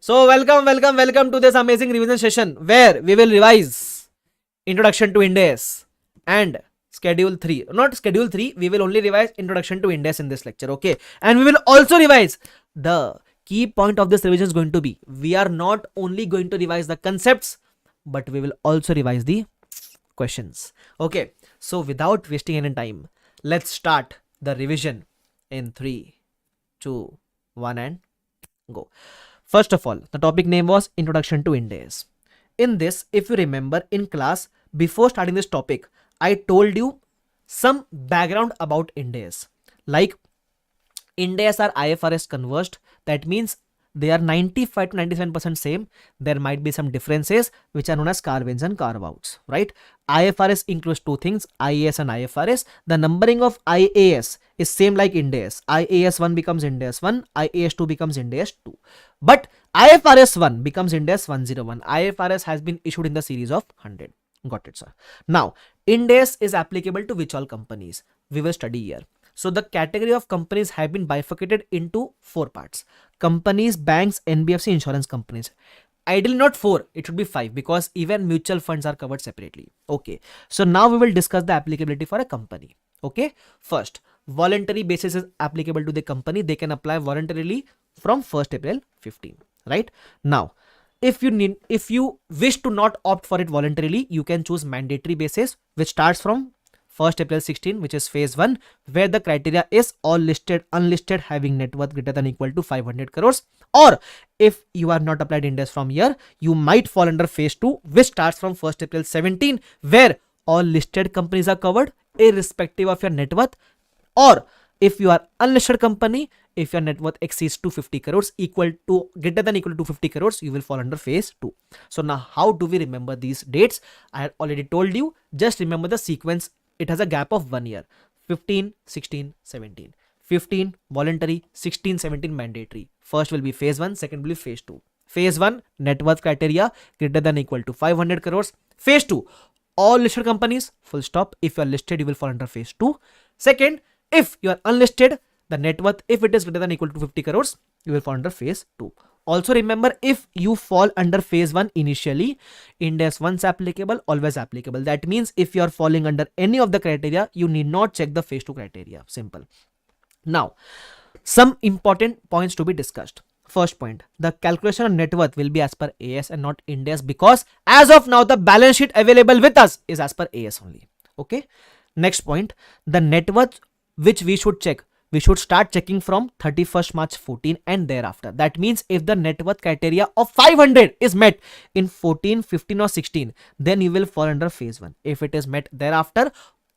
So welcome to this amazing revision session where we will revise Introduction to Ind AS and Schedule 3. Not Schedule 3, we will only revise Introduction to Ind AS in this lecture, okay? And we will also revise the key point of this revision is going to be, we are not only going to revise the concepts, but we will also revise the questions, okay? So without wasting any time, let's start the revision in 3, 2, 1 and go. First of all, the topic name was Introduction to Ind AS. In this, if you remember in class, before starting this topic, I told you some background about Ind AS. Like, Ind AS are IFRS converged. That means they are 95 to 97% same. There might be some differences which are known as carve-ins and carve-outs, right? IFRS includes two things, IAS and IFRS. The numbering of IAS is same like Ind AS. IAS 1 becomes Ind AS 1, IAS 2 becomes Ind AS 2. But IFRS 1 becomes Ind AS 101. IFRS has been issued in the series of 100. Got it, sir. Now, Ind AS is applicable to which all companies? We will study here. So the category of companies have been bifurcated into 4 parts. Companies, banks, NBFC, insurance companies. Ideally not 4, it should be 5 because even mutual funds are covered separately. Okay. So now we will discuss the applicability for a company. Okay. First, voluntary basis is applicable to the company. They can apply voluntarily from 1st April 15. Right. Now, if you wish to not opt for it voluntarily, you can choose mandatory basis, which starts from 1st April 16, which is phase 1, where the criteria is all listed, unlisted, having net worth greater than equal to 500 crores. Or if you are not applied Ind AS from here, you might fall under phase 2, which starts from 1st April 17, where all listed companies are covered, irrespective of your net worth. Or if you are unlisted company, if your net worth exceeds 250 crores, greater than equal to 250 crores, you will fall under phase 2. So now how do we remember these dates? I had already told you, just remember the sequence. It has a gap of 1 year. 15, 16, 17. 15 voluntary, 16, 17 mandatory. First will be phase 1, second will be phase 2. Phase 1, net worth criteria greater than equal to 500 crores. Phase 2, all listed companies, full stop. If you are listed, you will fall under phase 2. Second, if you are unlisted, the net worth, if it is greater than equal to 50 crores, you will fall under phase 2. Also remember, if you fall under phase 1 initially, Ind AS once applicable, always applicable. That means if you are falling under any of the criteria, you need not check the phase 2 criteria. Simple. Now, some important points to be discussed. First point, the calculation of net worth will be as per AS and not Ind AS, because as of now, the balance sheet available with us is as per AS only. Okay. Next point, the net worth which we should check, we should start checking from 31st March 14 and thereafter. That means if the net worth criteria of 500 is met in 14, 15 or 16, then you will fall under phase 1. If it is met thereafter,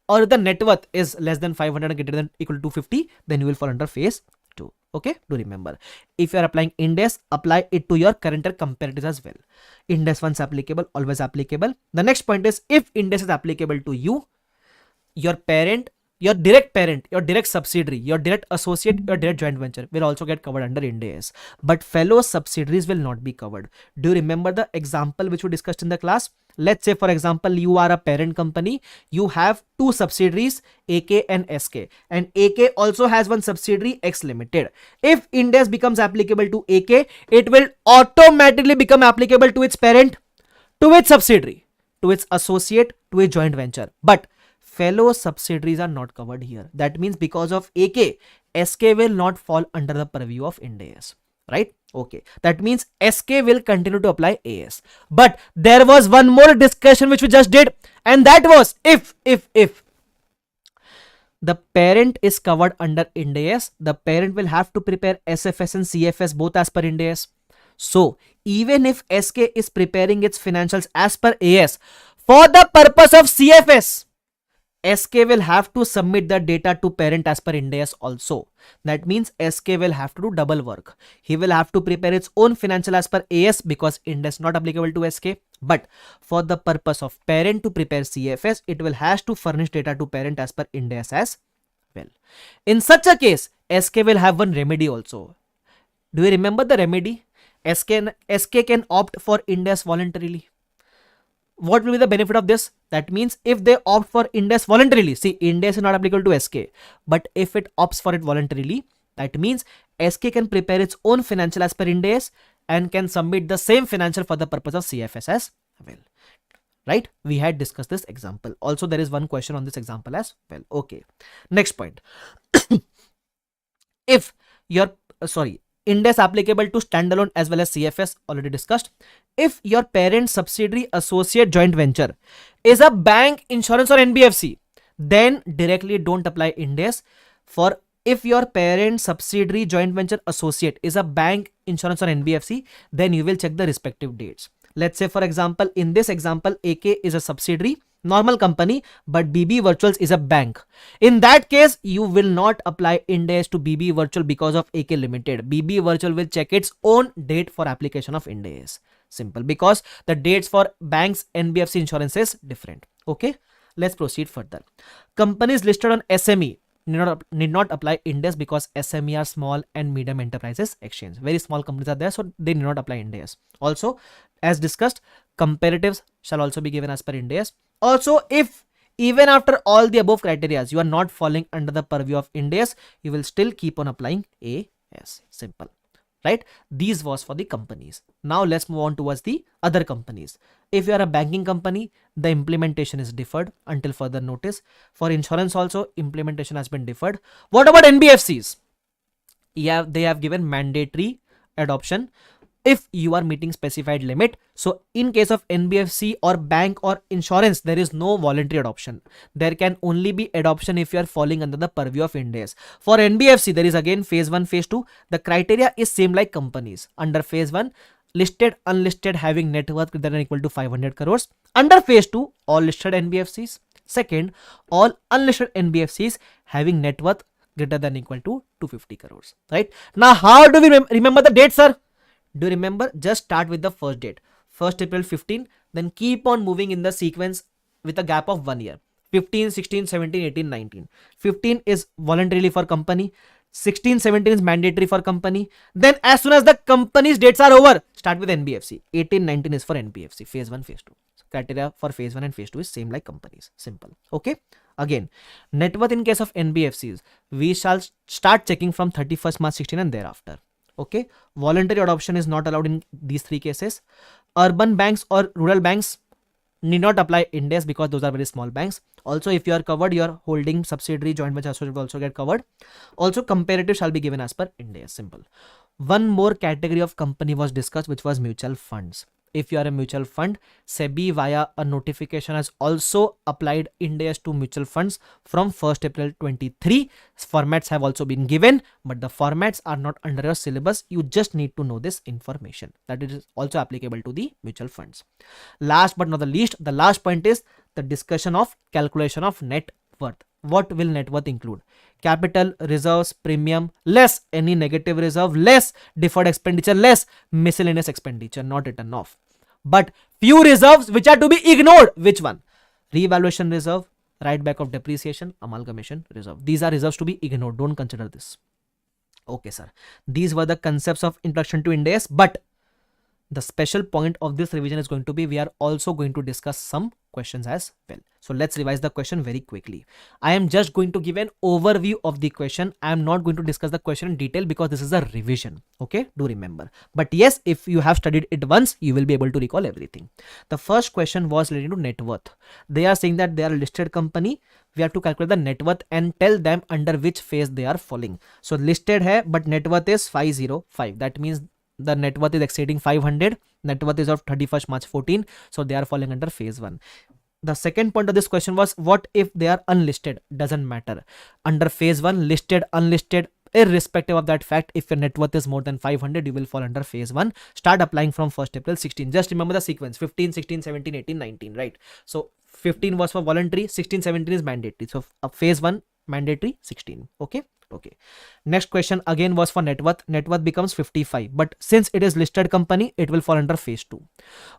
or the net worth is less than 500 and greater than equal to 250, then you will fall under phase 2. Okay, do remember. If you are applying Ind AS, apply it to your current year comparatives as well. Ind AS once applicable, always applicable. The next point is, if Ind AS is applicable to you, your parent, your direct parent, your direct subsidiary, your direct associate, your direct joint venture will also get covered under Ind AS. But fellow subsidiaries will not be covered. Do you remember the example which we discussed in the class? Let's say, for example, you are a parent company. You have 2 subsidiaries, AK and SK. And AK also has 1 subsidiary, X Limited. If Ind AS becomes applicable to AK, it will automatically become applicable to its parent, to its subsidiary, to its associate, to its joint venture. But fellow subsidiaries are not covered here. That means because of AK, SK will not fall under the purview of Ind AS, right? Okay. That means SK will continue to apply AS. But there was one more discussion which we just did, and that was if the parent is covered under Ind AS, the parent will have to prepare SFS and CFS both as per Ind AS. So even if SK is preparing its financials as per AS, for the purpose of CFS, SK will have to submit the data to parent as per Ind AS also. That means SK will have to do double work. He will have to prepare its own financial as per AS because Ind AS not applicable to SK. But for the purpose of parent to prepare CFS, it will has to furnish data to parent as per Ind AS as well. In such a case, SK will have one remedy also. Do you remember the remedy? SK can opt for Ind AS voluntarily. What will be the benefit of this? That means if they opt for Ind AS voluntarily, see, Ind AS is not applicable to SK, but if it opts for it voluntarily, that means SK can prepare its own financial as per Ind AS and can submit the same financial for the purpose of CFS as well. Right? We had discussed this example. Also, there is one question on this example as well. Okay. Next point. If your Ind AS applicable to standalone as well as CFS, already discussed. If your parent, subsidiary, associate, joint venture is a bank, insurance or NBFC, then directly don't apply Ind AS. For if your parent, subsidiary, joint venture, associate is a bank, insurance or NBFC, then you will check the respective dates. Let's say, for example, in this example, AK is a subsidiary, normal company, but BB Virtuals is a bank. In that case, you will not apply Ind AS to BB Virtual because of AK Limited. BB Virtual will check its own date for application of Ind AS. Simple, because the dates for banks, NBFC, insurance is different. Okay, let's proceed further. Companies listed on SME need not apply Ind AS because SME are small and medium enterprises exchange. Very small companies are there, so they need not apply Ind AS. Also, as discussed, comparatives shall also be given as per Ind AS. Also, if even after all the above criteria, you are not falling under the purview of Ind AS, you will still keep on applying AS. Simple. Right? These was for the companies. Now let's move on towards the other companies. If you are a banking company, the implementation is deferred until further notice. For insurance also, implementation has been deferred. What about NBFCs? Yeah, they have given mandatory adoption if you are meeting specified limit. So in case of NBFC or bank or insurance, there is no voluntary adoption. There can only be adoption if you are falling under the purview of Ind AS. For NBFC, there is again phase 1, phase 2. The criteria is same like companies. Under phase 1, listed, unlisted having net worth greater than or equal to 500 crores. Under phase 2, all listed NBFCs. Second, all unlisted NBFCs having net worth greater than or equal to 250 crores. Right? Now, how do we remember the date, sir? Do you remember? Just start with the first date. 1st April 15, then keep on moving in the sequence with a gap of 1 year. 15, 16, 17, 18, 19. 15 is voluntarily for company. 16, 17 is mandatory for company. Then as soon as the company's dates are over, start with NBFC. 18, 19 is for NBFC. Phase 1, phase 2. So criteria for phase 1 and phase 2 is same like companies. Simple. Okay. Again, net worth in case of NBFCs, we shall start checking from 31st March 16 and thereafter. Okay, voluntary adoption is not allowed in these 3 cases. Urban banks or rural banks need not apply Ind AS because those are very small banks. Also, if you are covered, your holding, subsidiary, joint venture, associate will also get covered. Also, comparative shall be given as per Ind AS. Simple. One more category of company was discussed, which was mutual funds. If you are a mutual fund, SEBI via a notification has also applied Ind AS to mutual funds from 1st April 23. Formats have also been given, but the formats are not under your syllabus. You just need to know this information that it is also applicable to the mutual funds. Last but not the least, the last point is the discussion of calculation of net worth. What will net worth include? Capital, reserves, premium, less any negative reserve, less deferred expenditure, less miscellaneous expenditure not written off. But few reserves which are to be ignored. Which one? Revaluation reserve, write back of depreciation, amalgamation reserve. These are reserves to be ignored. Don't consider this. Okay, sir. These were the concepts of introduction to Ind AS, but the special point of this revision is going to be we are also going to discuss some questions as well. So let's revise the question very quickly. I am just going to give an overview of the question. I am not going to discuss the question in detail because this is a revision. Okay, do remember. But yes, if you have studied it once, you will be able to recall everything. The first question was related to net worth. They are saying that they are a listed company. We have to calculate the net worth and tell them under which phase they are falling. So listed hai, but net worth is 505. That means the net worth is exceeding 500. Net worth is of 31st March 14. So they are falling under phase 1. The second point of this question was what if they are unlisted? Doesn't matter. Under phase 1, listed, unlisted, irrespective of that fact, if your net worth is more than 500, you will fall under phase 1. Start applying from 1st April 16. Just remember the sequence 15, 16, 17, 18, 19, right? So 15 was for voluntary, 16, 17 is mandatory. So phase 1 mandatory, 16. Okay. Okay. Next question again was for net worth. Net worth becomes 55. But since it is listed company, it will fall under phase 2.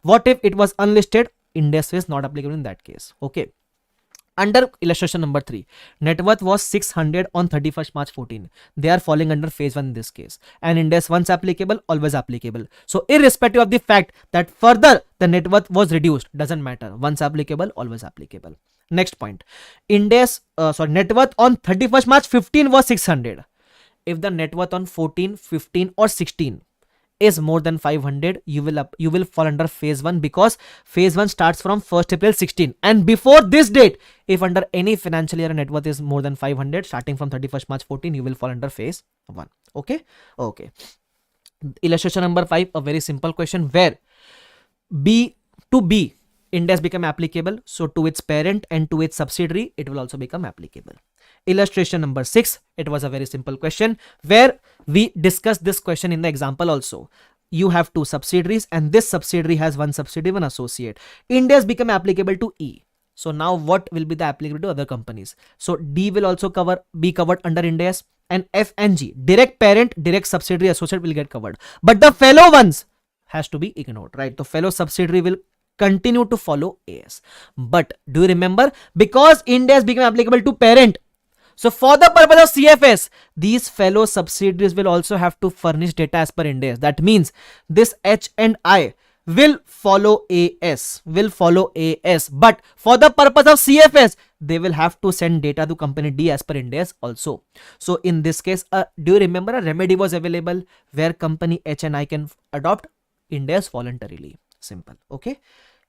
What if it was unlisted? Ind AS is not applicable in that case. Okay. Under illustration number 3, net worth was 600 on 31st March 14. They are falling under phase 1 in this case. And Ind AS once applicable, always applicable. So irrespective of the fact that further the net worth was reduced, doesn't matter. Once applicable, always applicable. Next point. Ind AS, net worth on 31st March 15 was 600. If the net worth on 14, 15 or 16 is more than 500, you will fall under phase 1, because phase 1 starts from 1st April 16, and before this date, if under any financial year net worth is more than 500 starting from 31st March 14, you will fall under phase 1. Okay. Illustration number 5, a very simple question where B Ind AS become applicable, so to its parent and to its subsidiary it will also become applicable. Illustration number 6, it was a very simple question where we discussed this question in the example also. You have 2 subsidiaries and this subsidiary has 1 subsidiary, 1 associate. Ind AS become applicable to E. So now what will be the applicability to other companies? So D will also be covered under Ind AS, and F and G, direct parent, direct subsidiary, associate will get covered. But the fellow ones has to be ignored, right? The fellow subsidiary will continue to follow AS. But do you remember, because Ind AS become applicable to parent, so for the purpose of CFS, these fellow subsidiaries will also have to furnish data as per Ind AS. That means this H and I will follow AS, but for the purpose of CFS, they will have to send data to company D as per Ind AS also. So in this case, do you remember a remedy was available where company H and I can adopt Ind AS voluntarily? Simple. Okay.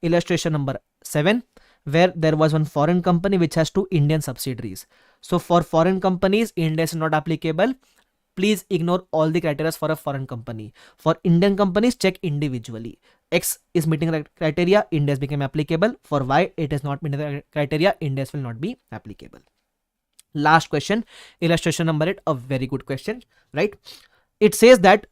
Illustration number 7, where there was one foreign company which has 2 Indian subsidiaries. So for foreign companies, Ind AS is not applicable. Please ignore all the criteria for a foreign company. For Indian companies, check individually. X is meeting the criteria, Ind AS became applicable. For Y, it is not meeting the criteria, Ind AS will not be applicable. Last question, illustration number 8, a very good question, right? It says that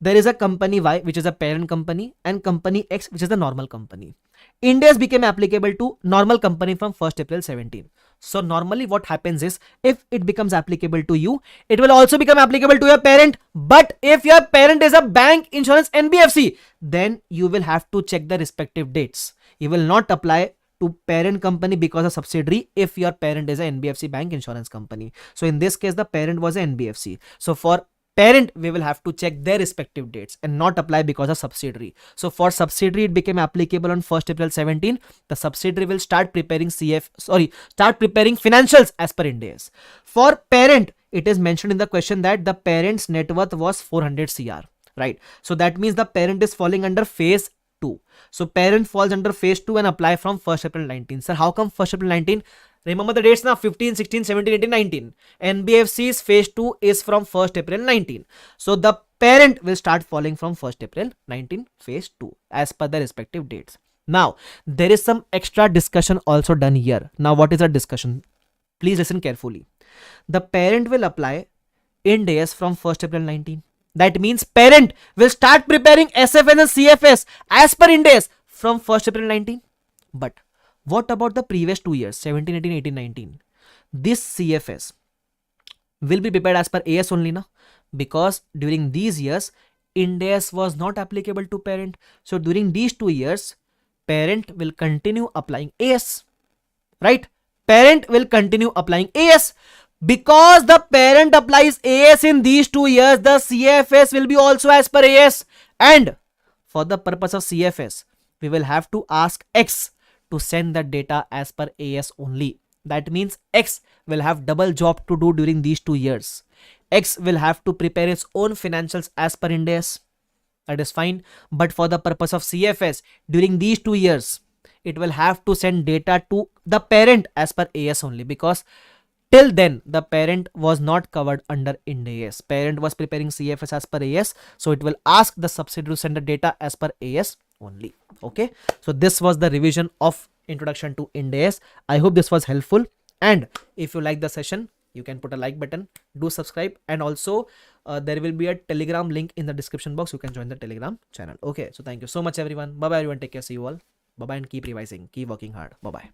there is a company Y which is a parent company and company X which is a normal company. Ind AS became applicable to normal company from 1st April 17. So normally what happens is, if it becomes applicable to you, it will also become applicable to your parent. But if your parent is a bank, insurance, NBFC, then you will have to check the respective dates. You will not apply to parent company because of subsidiary if your parent is a NBFC, bank, insurance company. So in this case, the parent was a NBFC. So for parent, we will have to check their respective dates and not apply because of subsidiary. So for subsidiary, it became applicable on 1st April 17. The subsidiary will start preparing financials as per Ind AS. For parent, it is mentioned in the question that the parent's net worth was 400 CR, right? So that means the parent is falling under phase 2. So parent falls under phase 2 and apply from 1st April 19. Sir, how come 1st April 19? Remember the dates now, 15, 16, 17, 18, 19. NBFC's phase 2 is from 1st April 19. So the parent will start falling from 1st April 19 phase 2 as per the respective dates. Now, there is some extra discussion also done here. Now, what is the discussion? Please listen carefully. The parent will apply Ind AS from 1st April 19. That means parent will start preparing SFS and CFS as per Ind AS from 1st April 19. But what about the previous 2 years, 17, 18, 18, 19? This CFS will be prepared as per AS only, na? Because during these years, Ind AS was not applicable to parent. So during these 2 years, parent will continue applying AS, right? Parent will continue applying AS. Because the parent applies AS in these 2 years, the CFS will be also as per AS. And for the purpose of CFS, we will have to ask X to send the data as per AS only. That means X will have double job to do during these 2 years. X will have to prepare its own financials as per Ind AS. That is fine. But for the purpose of CFS, during these 2 years, it will have to send data to the parent as per AS only, because till then the parent was not covered under Ind AS. Parent was preparing CFS as per AS. So it will ask the subsidiary to send the data as per AS only. Okay, so this was the revision of introduction to Ind AS. I hope this was helpful, and if you like the session, you can put a like button, do subscribe, and also there will be a Telegram link in the description box. You can join the Telegram channel. Okay, so thank you so much everyone. Bye bye everyone, take care, see you all. Bye bye, and keep revising, keep working hard. Bye bye.